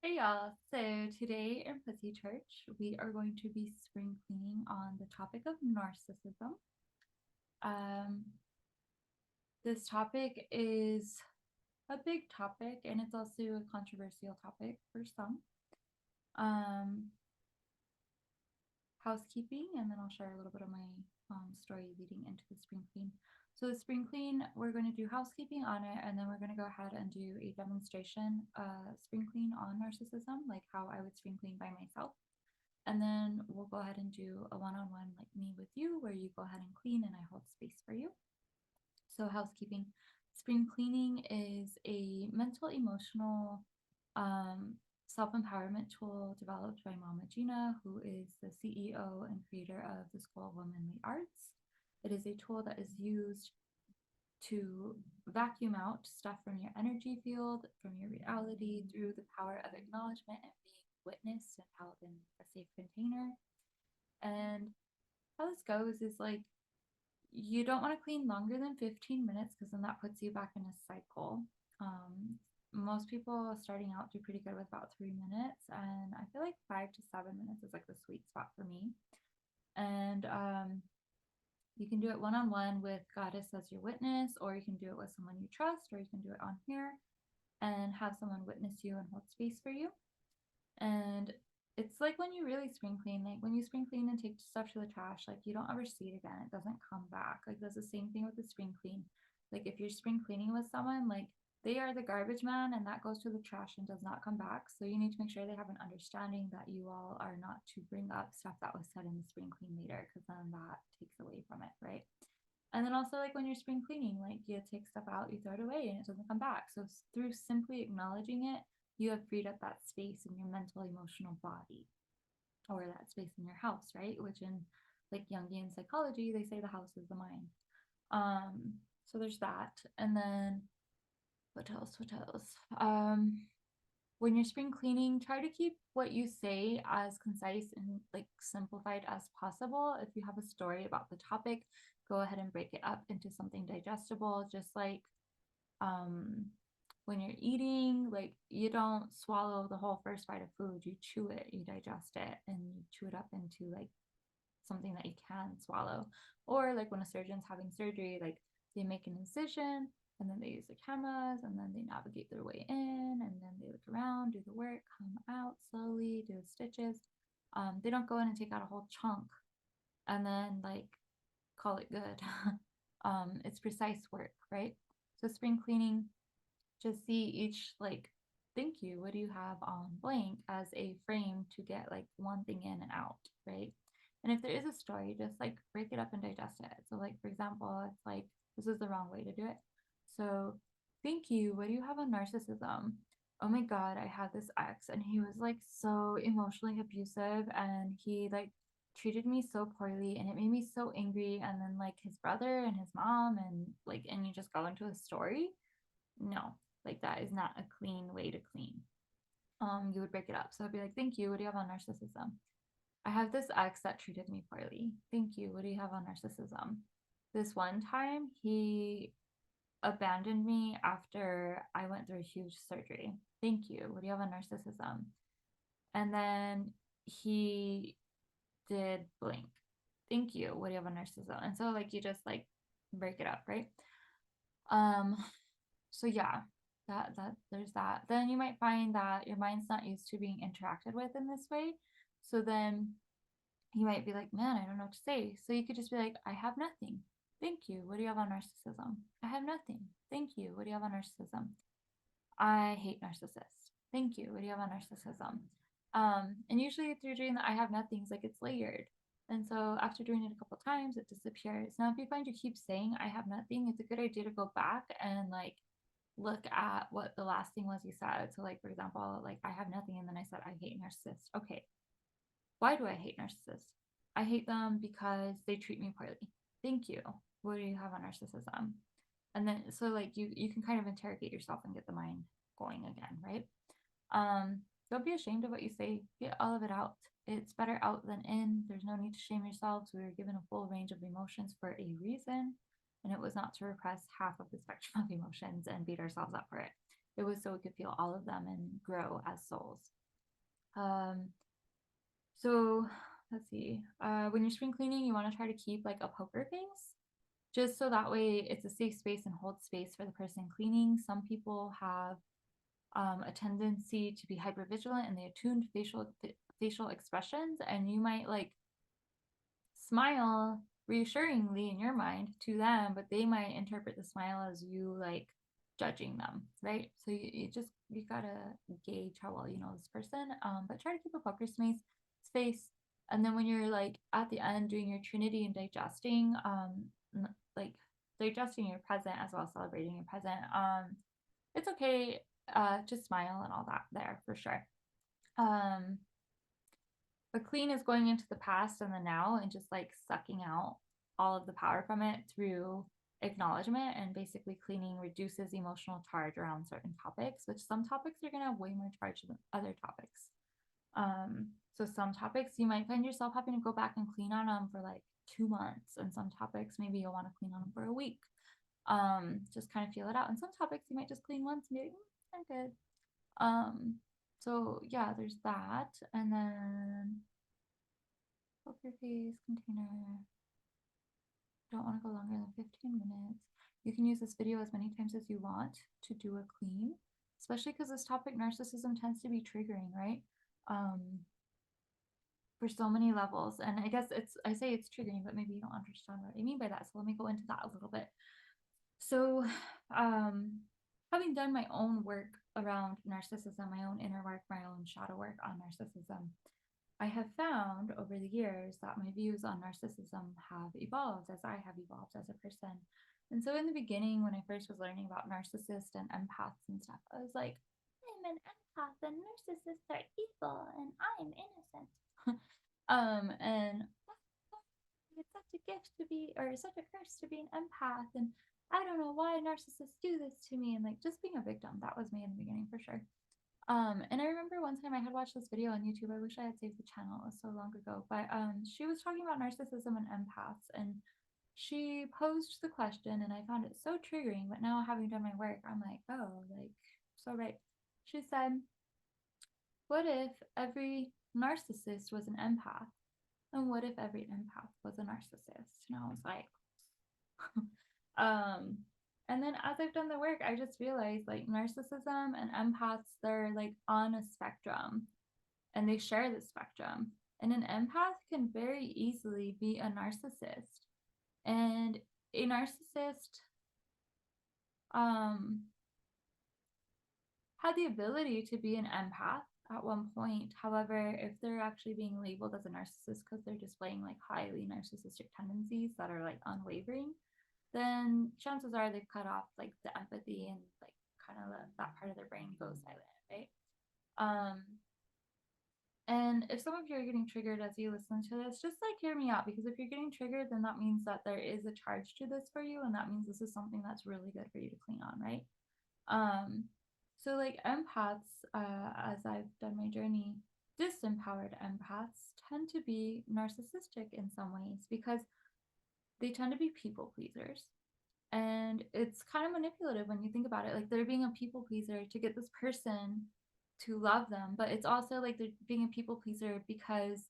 Hey y'all. So today in Pussy Church, we are going to be spring cleaning on the topic of narcissism. Um, this topic is a big topic and it's also a controversial topic for some. Um, Housekeeping, and then I'll share a little bit of my story leading into the spring clean. So the spring clean, we're going to do housekeeping on it, and then we're going to go ahead and do a demonstration spring clean on narcissism, like how I would spring clean by myself. And then we'll go ahead and do a one-on-one like me with you where you go ahead and clean and I hold space for you. So housekeeping. Spring cleaning is a mental emotional self-empowerment tool developed by Mama Gena, who is the CEO and creator of the School of Womanly Arts. It is a tool that is used to vacuum out stuff from your energy field, from your reality, through the power of acknowledgement and being witnessed and held in a safe container. And how this goes is like you don't want to clean longer than 15 minutes because then that puts you back in a cycle. Most people starting out do pretty good with about 3 minutes, and I feel like 5 to 7 minutes is like the sweet spot for me. And you can do it one on one with Goddess as your witness, or you can do it with someone you trust, or you can do it on here and have someone witness you and hold space for you. And it's like when you really spring clean, like when you spring clean and take stuff to the trash, like you don't ever see it again. It doesn't come back. Like that's the same thing with the spring clean. Like if you're spring cleaning with someone, like they are the garbage man and that goes to the trash and does not come back. So you need to make sure they have an understanding that you all are not to bring up stuff that was said in the spring clean later, because then that takes away from it, right? And then also like when you're spring cleaning, like you take stuff out, you throw it away and it doesn't come back. So through simply acknowledging it, you have freed up that space in your mental, emotional body, or that space in your house, right? Which in like Jungian psychology, they say the house is the mind. So there's that. And then what else? What else? When you're spring cleaning, try to keep what you say as concise and like simplified as possible. If you have a story about the topic, go ahead and break it up into something digestible, just like um when you're eating, like you don't swallow the whole first bite of food, you chew it, you digest it, and you chew it up into like something that you can swallow. Or like when a surgeon's having surgery, like they make an incision and then they use the cameras and then they navigate their way in and then they look around, do the work, come out slowly, do the stitches. They don't go in and take out a whole chunk and then like call it good. It's precise work, right? So spring cleaning, just see each like thank you, what do you have on blank as a frame to get like one thing in and out, right? And if there is a story, just like break it up and digest it. So like for example, it's like this is the wrong way to do it. So thank you, what do you have on narcissism? Oh my god, I had this ex and he was like so emotionally abusive and he like treated me so poorly and it made me so angry, and then like his brother and his mom and like and you just go into a story. No, like that is not a clean way to clean. You would break it up. So I'd be like, thank you, what do you have on narcissism? I have this ex that treated me poorly. Thank you, what do you have on narcissism? This one time he abandoned me after I went through a huge surgery. Thank you, what do you have on narcissism? And then he did blank. Thank you, what do you have on narcissism? And so like you just like break it up, right? um so yeah, that there's that. Then you might find that your mind's not used to being interacted with in this way, so then you might be like, man, I don't know what to say. So you could just be like, I have nothing, thank you, what do you have on narcissism? I have nothing, thank you, what do you have on narcissism? I hate narcissists, thank you, what do you have on narcissism? And usually through doing the I have nothings, like it's layered. And so after doing it a couple times, it disappears. Now, if you find you keep saying I have nothing, it's a good idea to go back and like look at what the last thing was you said. So, like, for example, like, I have nothing, and then I said, I hate narcissists. Okay, why do I hate narcissists? I hate them because they treat me poorly. Thank you. What do you have on narcissism? And then, so like, you can kind of interrogate yourself and get the mind going again, right? Don't be ashamed of what you say. Get all of it out. It's better out than in. There's no need to shame yourselves. We were given a full range of emotions for a reason, and it was not to repress half of the spectrum of emotions and beat ourselves up for it. It was so we could feel all of them and grow as souls. So let's see. When you're spring cleaning, you want to try to keep like a poker face, just so that way it's a safe space and holds space for the person cleaning. Some people have a tendency to be hypervigilant and they attune facial expressions, and you might like smile reassuringly in your mind to them, but they might interpret the smile as you like judging them, right? So you gotta gauge how well you know this person, but try to keep a poker space. And then when you're like at the end doing your trinity and digesting, like digesting your present as well as celebrating your present, it's okay to smile and all that there for sure. um but clean is going into the past and the now and just like sucking out all of the power from it through acknowledgement. And basically, cleaning reduces emotional charge around certain topics, which some topics are going to have way more charge than other topics. So some topics you might find yourself having to go back and clean on them for like 2 months, and some topics maybe you'll want to clean on them for a week. Just kind of feel it out. And some topics you might just clean once and be like, I'm good. So yeah, there's that. And then poker face container. Don't want to go longer than 15 minutes. You can use this video as many times as you want to do a clean, especially because this topic, narcissism, tends to be triggering, right? For so many levels. And I guess I say it's triggering, but maybe you don't understand what I mean by that. So let me go into that a little bit. So, having done my own work around narcissism, my own inner work, my own shadow work on narcissism, I have found over the years that my views on narcissism have evolved as I have evolved as a person. And so in the beginning, when I first was learning about narcissists and empaths and stuff, I was like, I'm an empath and narcissists are evil and I'm innocent. And it's such a gift to be, or such a curse to be an empath. And I don't know why narcissists do this to me. And like just being a victim, that was me in the beginning for sure. And I remember one time I had watched this video on YouTube. I wish I had saved the channel. It was so long ago. But she was talking about narcissism and empaths, and she posed the question, and I found it so triggering. But now, having done my work, I'm like, oh, like so right. She said, "What if every narcissist was an empath, and what if every empath was a narcissist?" And I was like, and then as I've done the work, I just realized like narcissism and empaths, they're like on a spectrum and they share the spectrum. And an empath can very easily be a narcissist. And a narcissist had the ability to be an empath at one point. However, if they're actually being labeled as a narcissist because they're displaying like highly narcissistic tendencies that are like unwavering, then chances are they've cut off like the empathy and like kind of that part of their brain goes silent, right? And if some of you are getting triggered as you listen to this, just like hear me out, because if you're getting triggered, then that means that there is a charge to this for you, and that means this is something that's really good for you to clean on, right? So like empaths, as I've done my journey, disempowered empaths tend to be narcissistic in some ways because they tend to be people pleasers. And it's kind of manipulative when you think about it. Like they're being a people pleaser to get this person to love them, but it's also like they're being a people pleaser because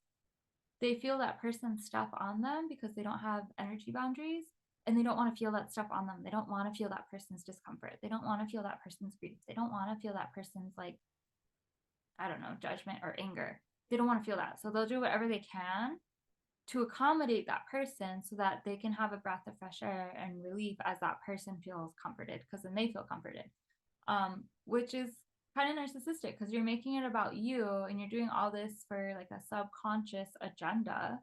they feel that person's stuff on them because they don't have energy boundaries, and they don't want to feel that stuff on them. They don't want to feel that person's discomfort. They don't want to feel that person's grief. They don't want to feel that person's like, I don't know, judgment or anger. They don't want to feel that. So they'll do whatever they can to accommodate that person so that they can have a breath of fresh air and relief as that person feels comforted, because then they feel comforted, which is kind of narcissistic because you're making it about you and you're doing all this for like a subconscious agenda,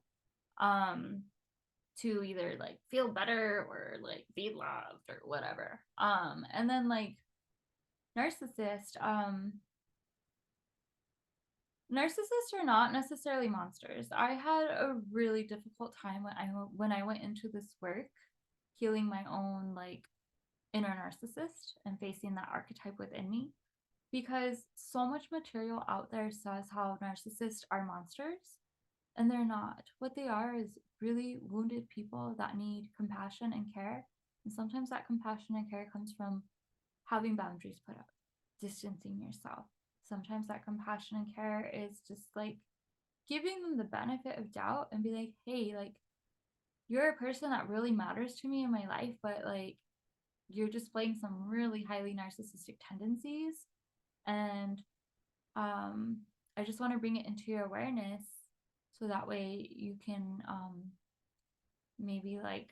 to either like feel better or like be loved or whatever. And then like narcissist, narcissists are not necessarily monsters. I had a really difficult time when I went into this work, healing my own like inner narcissist and facing that archetype within me, because so much material out there says how narcissists are monsters, and they're not. What they are is really wounded people that need compassion and care. And sometimes that compassion and care comes from having boundaries put up. distancing yourself. Sometimes that compassion and care is just like giving them the benefit of doubt and be like, hey, like, you're a person that really matters to me in my life, but like, you're displaying some really highly narcissistic tendencies. And I just want to bring it into your awareness so that way you can maybe like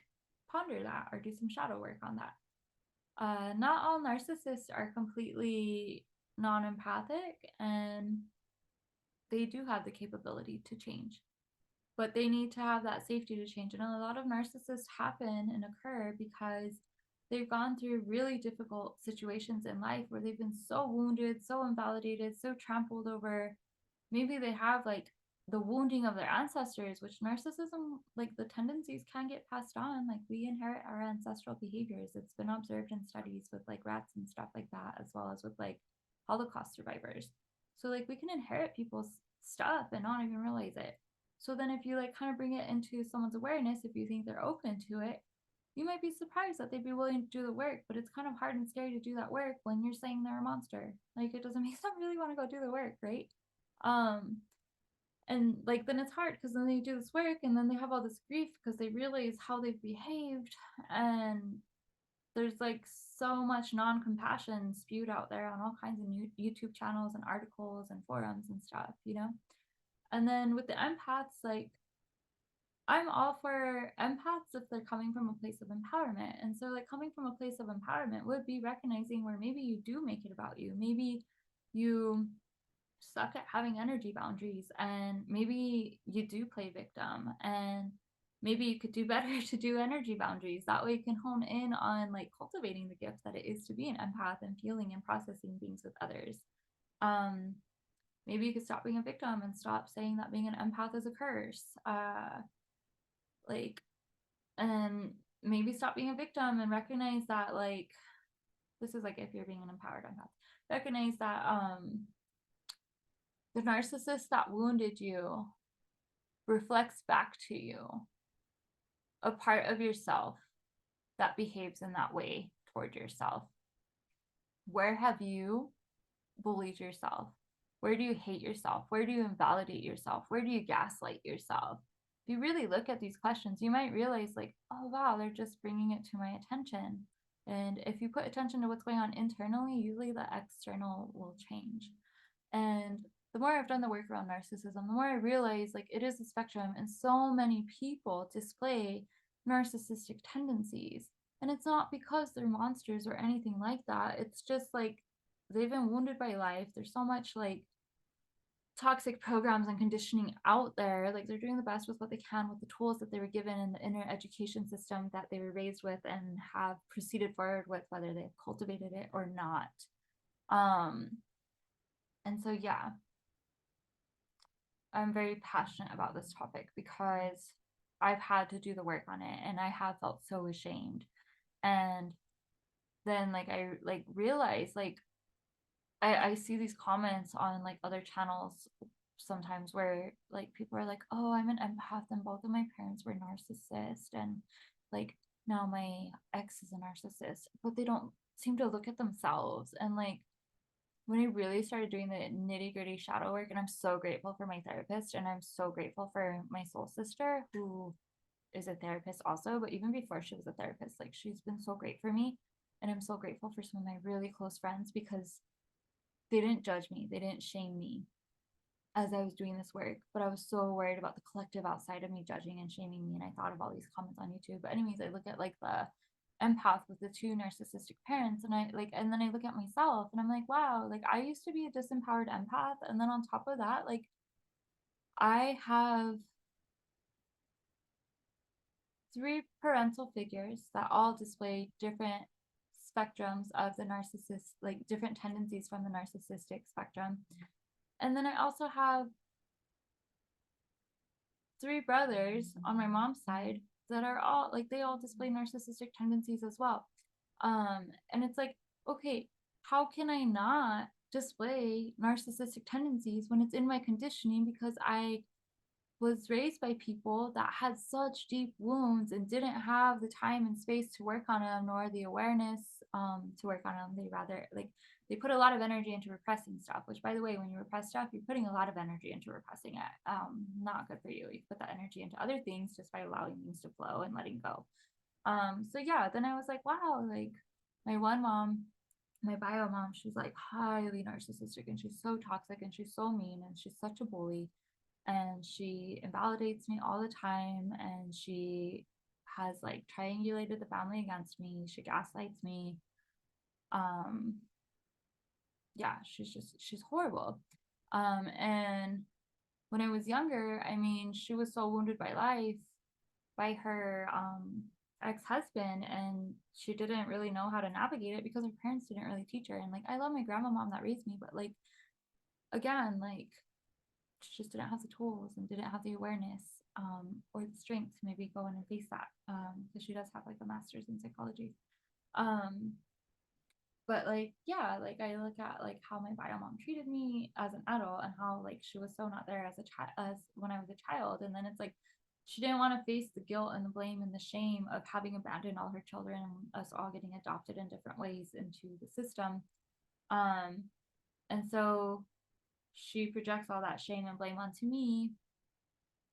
ponder that or do some shadow work on that. Not all narcissists are completely non-empathic, and they do have the capability to change, but they need to have that safety to change. And a lot of narcissists happen and occur because they've gone through really difficult situations in life where they've been so wounded, so invalidated, so trampled over. Maybe they have like the wounding of their ancestors, which narcissism, like the tendencies can get passed on. Like we inherit our ancestral behaviors. It's been observed in studies with like rats and stuff like that, as well as with like Holocaust survivors. So like we can inherit people's stuff and not even realize it. So then if you like kind of bring it into someone's awareness, if you think they're open to it, you might be surprised that they'd be willing to do the work, but it's kind of hard and scary to do that work when you're saying they're a monster. Like it doesn't make them really want to go do the work, right? Um, and like then it's hard because then they do this work and then they have all this grief because they realize how they've behaved, and there's like so much non-compassion spewed out there on all kinds of new YouTube channels and articles and forums and stuff, you know. And then with the empaths, like I'm all for empaths if they're coming from a place of empowerment. And so like coming from a place of empowerment would be recognizing where maybe you do make it about you. Maybe you suck at having energy boundaries, and maybe you do play victim, and maybe you could do better to do energy boundaries. That way you can hone in on like cultivating the gift that it is to be an empath and feeling and processing things with others. um Maybe you could stop being a victim and stop saying that being an empath is a curse. Like, and maybe stop being a victim and recognize that like this is like if you're being an empowered empath, recognize that the narcissist that wounded you reflects back to you a part of yourself that behaves in that way toward yourself. Where have you bullied yourself? Where do you hate yourself? Where do you invalidate yourself? Where do you gaslight yourself? If you really look at these questions, you might realize, like, oh, wow, they're just bringing it to my attention. And if you put attention to what's going on internally, usually the external will change. And the more I've done the work around narcissism, the more I realize like it is a spectrum, and so many people display narcissistic tendencies. And it's not because they're monsters or anything like that. It's just like they've been wounded by life. There's so much like toxic programs and conditioning out there. Like they're doing the best with what they can with the tools that they were given in the inner education system that they were raised with and have proceeded forward with, whether they've cultivated it or not. And so yeah, I'm very passionate about this topic because I've had to do the work on it, and I have felt so ashamed. And then like I like realize like I see these comments on like other channels sometimes where like people are like, oh, I'm an empath and both of my parents were narcissists, and like now my ex is a narcissist, but they don't seem to look at themselves. And like when I really started doing the nitty gritty shadow work, and I'm so grateful for my therapist, and I'm so grateful for my soul sister who is a therapist also, but even before she was a therapist, like she's been so great for me. And I'm so grateful for some of my really close friends because they didn't judge me, they didn't shame me as I was doing this work, but I was so worried about the collective outside of me judging and shaming me. And I thought of all these comments on YouTube. But anyways, I look at like the empath with the two narcissistic parents, and I like, and then I look at myself and I'm like, wow, like I used to be a disempowered empath. And then on top of that, like I have 3 parental figures that all display different spectrums of the narcissist, like different tendencies from the narcissistic spectrum. And then I also have 3 brothers on my mom's side that are all like they all display narcissistic tendencies as well. And it's like, okay, how can I not display narcissistic tendencies when it's in my conditioning, because I was raised by people that had such deep wounds and didn't have the time and space to work on them, nor the awareness to work on them. They rather like they put a lot of energy into repressing stuff, which, by the way, when you repress stuff, you're putting a lot of energy into repressing it. Not good for you. You put that energy into other things just by allowing things to flow and letting go. So yeah, then I was like, wow, like my one mom, my bio mom, she's like highly narcissistic and she's so toxic and she's so mean and she's such a bully and she invalidates me all the time and she has like triangulated the family against me. She gaslights me. Um, yeah, she's horrible. And when I was younger, I mean, she was so wounded by life, by her ex-husband, and she didn't really know how to navigate it because her parents didn't really teach her. And like, I love my grandma mom that raised me, but like, again, like, she just didn't have the tools and didn't have the awareness or the strength to maybe go in and face that because she does have like a master's in psychology. Um, but like, yeah, like I look at like how my bio mom treated me as an adult and how like she was so not there as a child, as when I was a child. And then it's like she didn't want to face the guilt and the blame and the shame of having abandoned all her children and us all getting adopted in different ways into the system. um and so she projects all that shame and blame onto me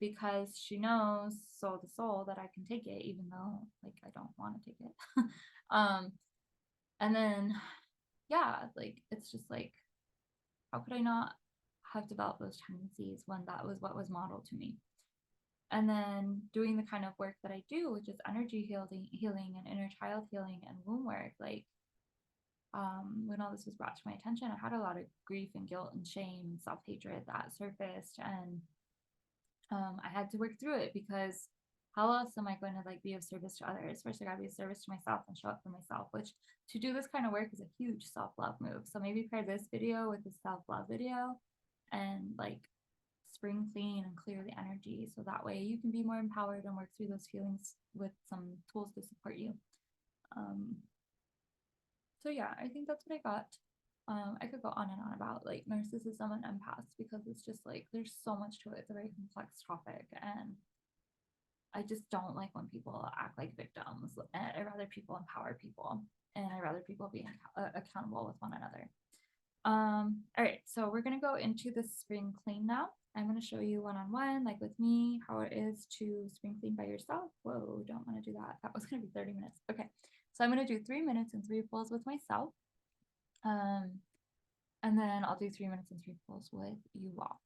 because she knows soul to soul that I can take it even though like I don't want to take it. um and then yeah, like it's just like, how could I not have developed those tendencies when that was what was modeled to me? And then doing the kind of work that I do, which is energy healing and inner child healing and womb work, like when all this was brought to my attention, I had a lot of grief and guilt and shame and self-hatred that surfaced, and I had to work through it because how else am I going to like be of service to others? First, I gotta be of service to myself and show up for myself, which to do this kind of work is a huge self-love move. So maybe pair this video with the self-love video and like spring clean and clear the energy so that way you can be more empowered and work through those feelings with some tools to support you. Um, so yeah, I think that's what I got. I could go on and on about like narcissism and empaths because it's just like there's so much to it. It's a very complex topic, and I just don't like when people act like victims. I'd rather people empower people, and I'd rather people be accountable with one another. All right, so we're gonna go into the spring clean now. I'm gonna show you one-on-one, like with me, how it is to spring clean by yourself. Whoa, don't want to do that. That was gonna be 30 minutes. Okay, so I'm gonna do 3 minutes and 3 pulls with myself. And then I'll do 3 minutes and 3 pulls with you all.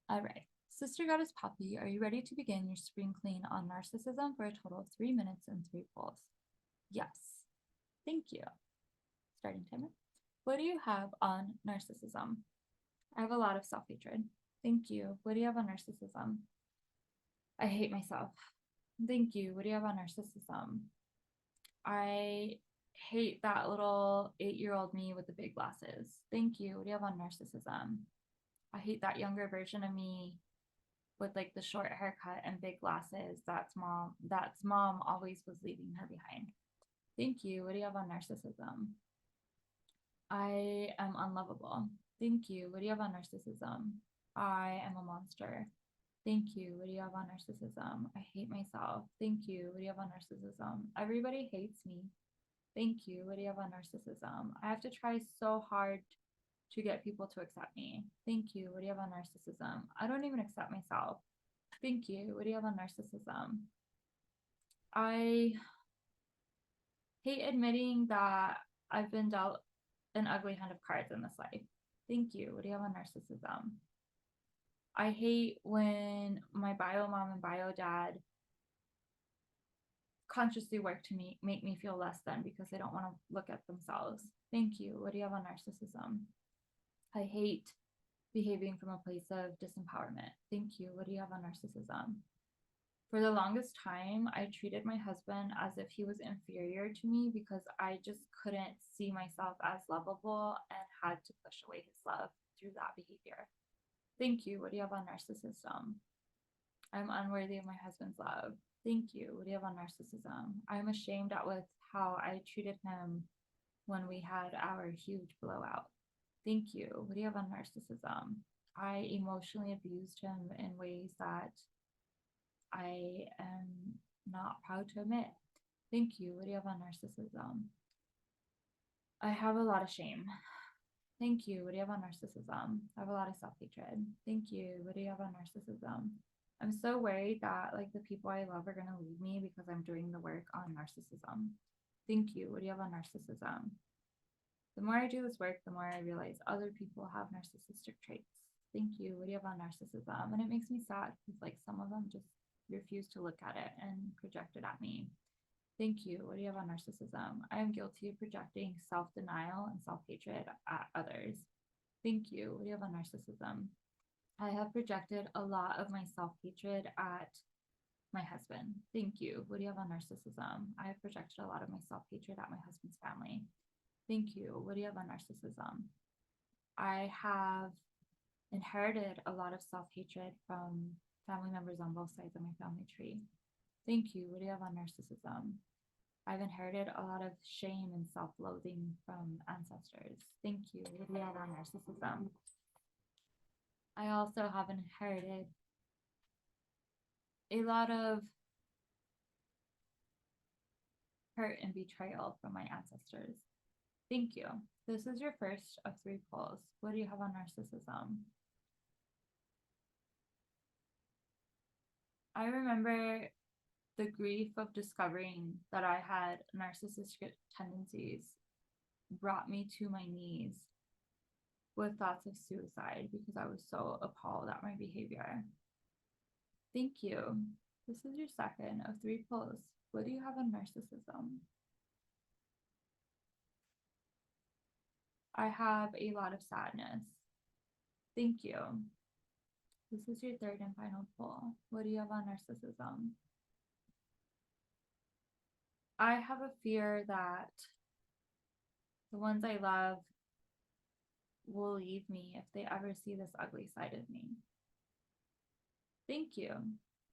All right, Sister Goddess Poppy, are you ready to begin your spring clean on narcissism for a total of 3 minutes and 3 pulls? Yes. Thank you. Starting timer. What do you have on narcissism? I have a lot of self-hatred. Thank you. What do you have on narcissism? I hate myself. Thank you. What do you have on narcissism? I hate that little 8-year-old me with the big glasses. Thank you. What do you have on narcissism? I hate that younger version of me with like the short haircut and big glasses. That's mom. That's mom always was leaving her behind. Thank you. What do you have on narcissism? I am unlovable. Thank you. What do you have on narcissism? I am a monster. Thank you. What do you have on narcissism? I hate myself. Thank you. What do you have on narcissism? Everybody hates me. Thank you. What do you have on narcissism? I have to try so hard to get people to accept me. Thank you. What do you have on narcissism? I don't even accept myself. Thank you. What do you have on narcissism? I hate admitting that I've been dealt an ugly hand of cards in this life. Thank you. What do you have on narcissism? I hate when my bio mom and bio dad consciously work to make me feel less than because they don't want to look at themselves. Thank you. What do you have on narcissism? I hate behaving from a place of disempowerment. Thank you. What do you have on narcissism? For the longest time, I treated my husband as if he was inferior to me because I just couldn't see myself as lovable and had to push away his love through that behavior. Thank you. What do you have on narcissism? I'm unworthy of my husband's love. Thank you. What do you have on narcissism? I'm ashamed at with how I treated him when we had our huge blowout. Thank you. What do you have on narcissism? I emotionally abused him in ways that I am not proud to admit. Thank you. What do you have on narcissism? I have a lot of shame. Thank you. What do you have on narcissism? I have a lot of self-hatred. Thank you. What do you have on narcissism? I'm so worried that like the people I love are gonna leave me because I'm doing the work on narcissism. Thank you. What do you have on narcissism? The more I do this work, the more I realize other people have narcissistic traits. Thank you. What do you have on narcissism? And it makes me sad because like some of them just refuse to look at it and project it at me. Thank you. What do you have on narcissism? I am guilty of projecting self denial and self hatred at others. Thank you. What do you have on narcissism? I have projected a lot of my self hatred at my husband. Thank you. What do you have on narcissism? I have projected a lot of my self hatred at my husband's family. Thank you. What do you have on narcissism? I have inherited a lot of self hatred from family members on both sides of my family tree. Thank you. What do you have on narcissism? I've inherited a lot of shame and self loathing from ancestors. Thank you. What do you have on narcissism? I also have inherited a lot of hurt and betrayal from my ancestors. Thank you. This is your first of 3 polls. What do you have on narcissism? I remember the grief of discovering that I had narcissistic tendencies brought me to my knees with thoughts of suicide because I was so appalled at my behavior. Thank you. This is your second of 3 polls. What do you have on narcissism? I have a lot of sadness. Thank you. This is your third and final poll. What do you have on narcissism? I have a fear that the ones I love will leave me if they ever see this ugly side of me. Thank you.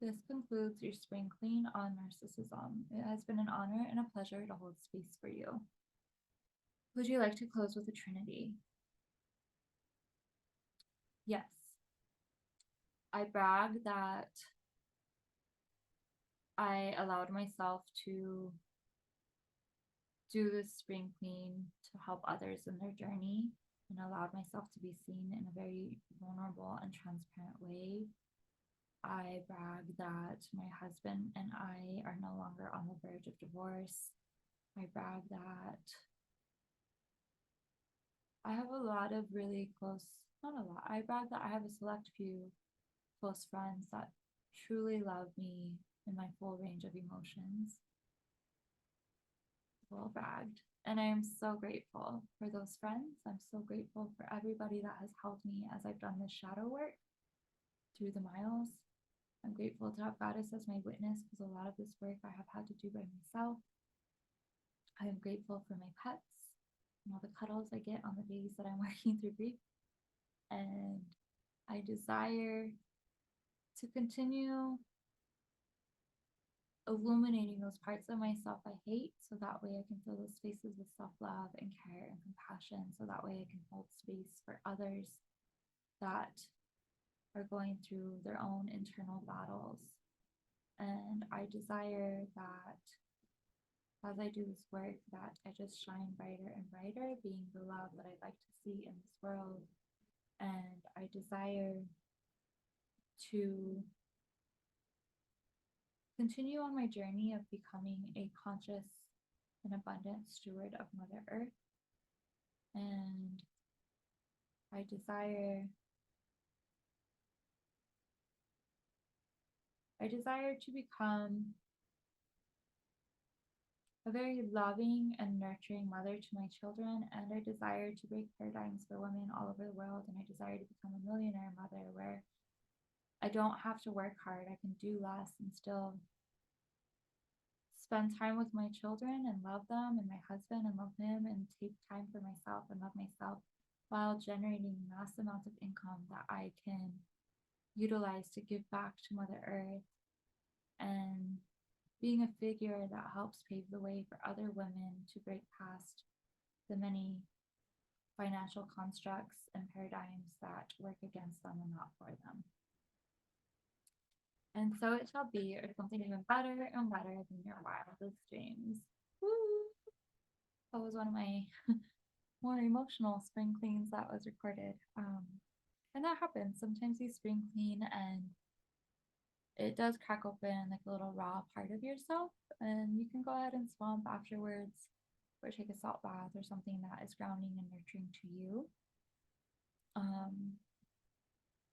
This concludes your spring clean on narcissism. It has been an honor and a pleasure to hold space for you. Would you like to close with a trinity? Yes. I brag that I allowed myself to do this spring clean to help others in their journey and allowed myself to be seen in a very vulnerable and transparent way. I brag that my husband and I are no longer on the verge of divorce. I brag that I have a lot of really close, not a lot, I brag that I have a select few close friends that truly love me in my full range of emotions. Well bragged. And I am so grateful for those friends. I'm so grateful for everybody that has helped me as I've done this shadow work through the miles. I'm grateful to have Goddess as my witness because a lot of this work I have had to do by myself. I am grateful for my pets and all the cuddles I get on the days that I'm working through grief. And I desire to continue illuminating those parts of myself I hate so that way I can fill those spaces with self-love and care and compassion so that way I can hold space for others that are going through their own internal battles. And I desire that as I do this work that I just shine brighter and brighter, being the love that I'd like to see in this world. And I desire to continue on my journey of becoming a conscious and abundant steward of Mother Earth. And I desire to become a very loving and nurturing mother to my children, and I desire to break paradigms for women all over the world, and I desire to become a millionaire mother where I don't have to work hard, I can do less and still spend time with my children and love them and my husband and love him and take time for myself and love myself while generating mass amounts of income that I can utilize to give back to Mother Earth and being a figure that helps pave the way for other women to break past the many financial constructs and paradigms that work against them and not for them. And so it shall be, or something even better and better than your wildest dreams. Woo! That was one of my more emotional spring cleans that was recorded. And that happens. Sometimes you spring clean and it does crack open like a little raw part of yourself, and you can go ahead and swamp afterwards or take a salt bath or something that is grounding and nurturing to you. Um,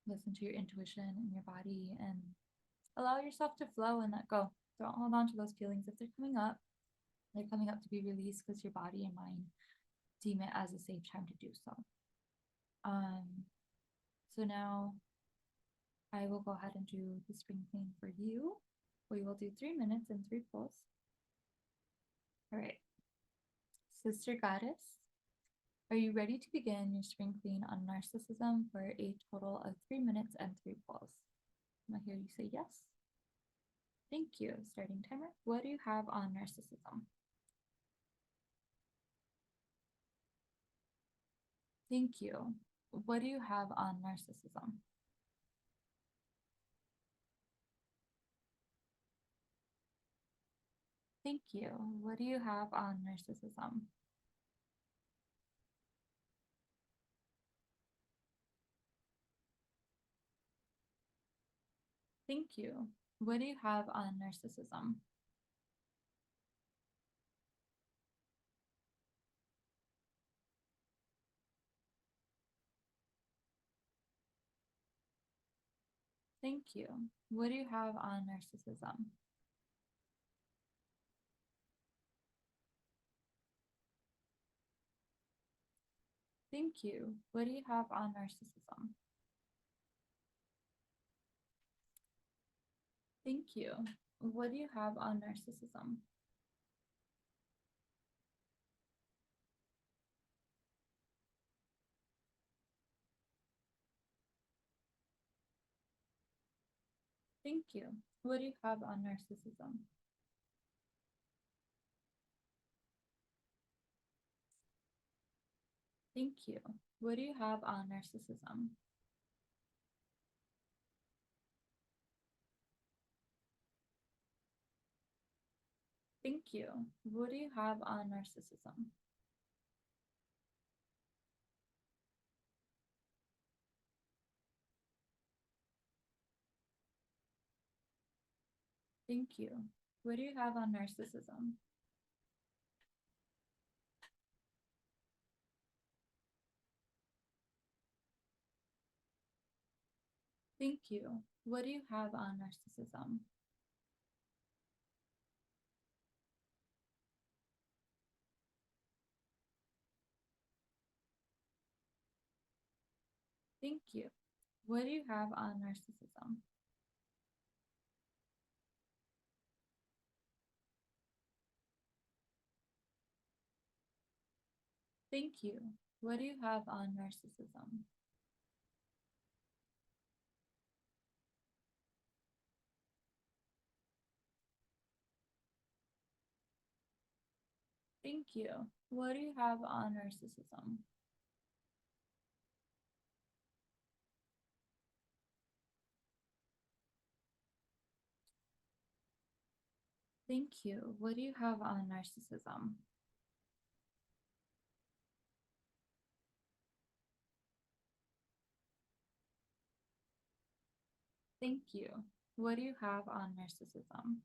Listen to your intuition and your body and allow yourself to flow and let go. Don't hold on to those feelings if they're coming up. They're coming up to be released because your body and mind deem it as a safe time to do so. Um, so now I will go ahead and do the spring clean for you. We will do 3 minutes and 3 pulls. All right. Sister Goddess, are you ready to begin your spring clean on narcissism for a total of 3 minutes and 3 pulls? I'm gonna hear you say yes. Thank you. Starting timer. What do you have on narcissism? Thank you. What do you have on narcissism? Thank you. What do you have on narcissism? Thank you. What do you have on narcissism? Thank you. What do you have on narcissism? Thank you. What do you have on narcissism? Thank you. What do you have on narcissism? Thank you. What do you have on narcissism? Thank you. What do you have on narcissism? Thank you. What do you have on narcissism? Thank you. What do you have on narcissism? Thank you. What do you have on narcissism? Thank you. What do you have on narcissism? Thank you. What do you have on narcissism? Thank you. What do you have on narcissism? Thank you. What do you have on narcissism? Thank you. What do you have on narcissism?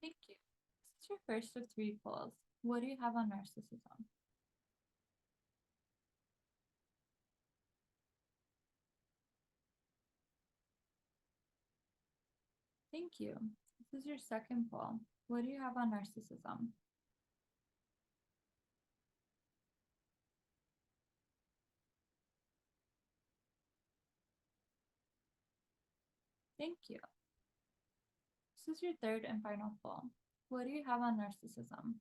Thank you. This is your first of 3 pulls. What do you have on narcissism? Thank you. This is your second pull. What do you have on narcissism? Thank you. This is your third and final pull. What do you have on narcissism?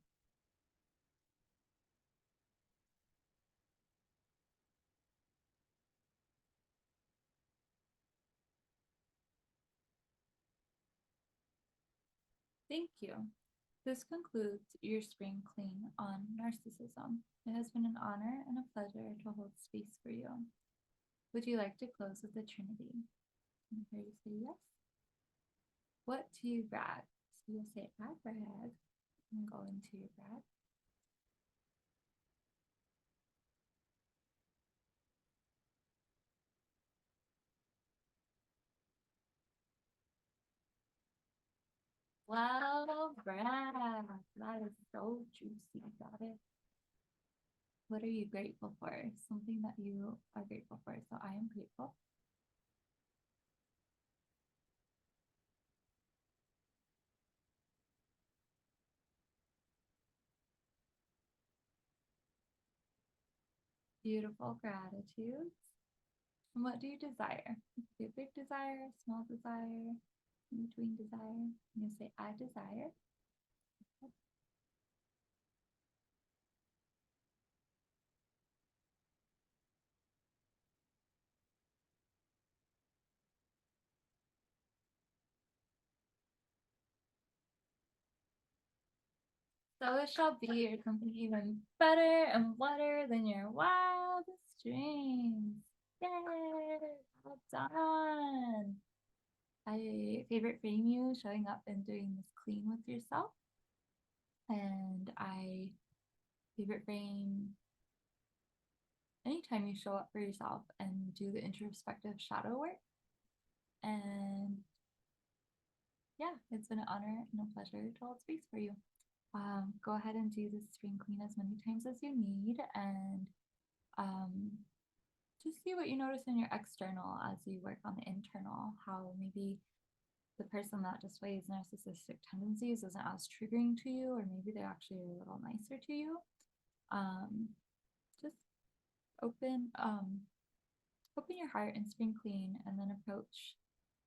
Thank you. This concludes your spring clean on narcissism. It has been an honor and a pleasure to hold space for you. Would you like to close with the Trinity? I'm here to say yes. What do you brag? So you'll say, I brag, and go into your brag. Wow, brag. That is so juicy. Got it. What are you grateful for? Something that you are grateful for. So I am grateful. Beautiful gratitude. And what do you desire? A big desire, small desire, in between desire. You say, I desire. So it shall be, or something even better and wetter than your wildest dreams. Yay! Well done. I favorite frame you showing up and doing this clean with yourself. And I favorite frame anytime you show up for yourself and do the introspective shadow work. And yeah, it's been an honor and a pleasure to hold space for you. Go ahead and do this spring clean as many times as you need, and um, just see what you notice in your external as you work on the internal. How maybe the person that displays narcissistic tendencies isn't as triggering to you, or maybe they're actually a little nicer to you. Just open open your heart and spring clean, and then approach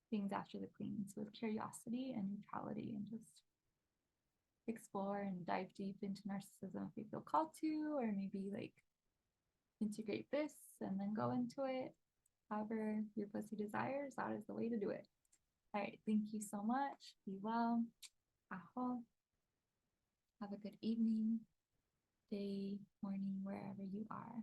things after the cleans with curiosity and neutrality, and just explore and dive deep into narcissism if you feel called to, or maybe like integrate this and then go into it. However your pussy desires, that is the way to do it. All right, thank you so much. Be well. Aho. Have a good evening, day, morning, wherever you are.